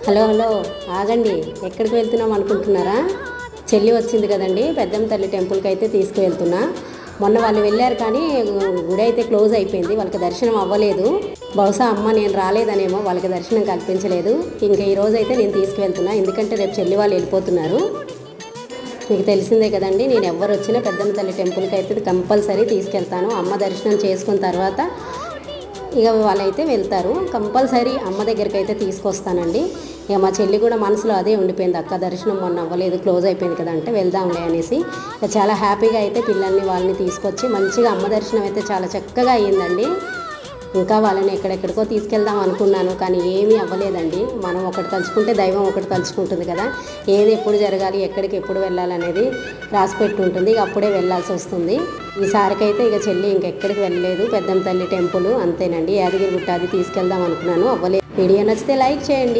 Hello hello ఆగండి, ఎక్కడికి వెళ్తున్నాం అనుకుంటున్నారా? చెల్లి వచ్చింది కదండి, పెద్దమ్మ తల్లి టెంపుల్కి అయితే తీసుకువెళ్తున్నా. మొన్న వాళ్ళు వెళ్ళారు కానీ గుడి అయితే క్లోజ్ అయిపోయింది, వాళ్ళకి దర్శనం అవ్వలేదు. బహుశా అమ్మ నేను రాలేదనేమో వాళ్ళకి దర్శనం కల్పించలేదు. ఇంకా ఈరోజు అయితే నేను తీసుకువెళ్తున్నా, ఎందుకంటే రేపు చెల్లి వాళ్ళు వెళ్ళిపోతున్నారు. మీకు తెలిసిందే కదండి, నేను ఎవరు వచ్చినా పెద్దమ్మ తల్లి టెంపుల్కి అయితే కంపల్సరీ తీసుకెళ్తాను. అమ్మ దర్శనం చేసుకున్న తర్వాత ఇక వాళ్ళైతే వెళ్తారు. కంపల్సరీ అమ్మ దగ్గరికి అయితే తీసుకొస్తానండి. ఇక మా చెల్లి కూడా మనసులో అదే ఉండిపోయింది, అక్క దర్శనం మొన్న అవ్వలేదు, క్లోజ్ అయిపోయింది కదా అంటే వెళ్దాంలే అనేసి ఇక చాలా హ్యాపీగా అయితే పిల్లల్ని వాళ్ళని తీసుకొచ్చి మంచిగా అమ్మ దర్శనం అయితే చాలా చక్కగా అయ్యిందండి. ఇంకా వాళ్ళని ఎక్కడెక్కడికో తీసుకెళ్దాం అనుకున్నాను కానీ ఏమీ అవ్వలేదండి. మనం ఒకటి తలుచుకుంటే దైవం ఒకటి తలుచుకుంటుంది కదా, ఏది ఎప్పుడు జరగాలి, ఎక్కడికి ఎప్పుడు వెళ్ళాలనేది రాసిపెట్టి ఉంటుంది. ఇక అప్పుడే వెళ్ళాల్సి వస్తుంది. ఈసారికైతే ఇక చెల్లి ఇంకెక్కడికి వెళ్ళలేదు, పెద్దమ్మ తల్లి టెంపుల్ అంతేనండి. యాదగిరిగుట్ట అది తీసుకెళ్దాం అనుకున్నాను, అవ్వలేదు. వీడియో నచ్చితే లైక్ చేయండి.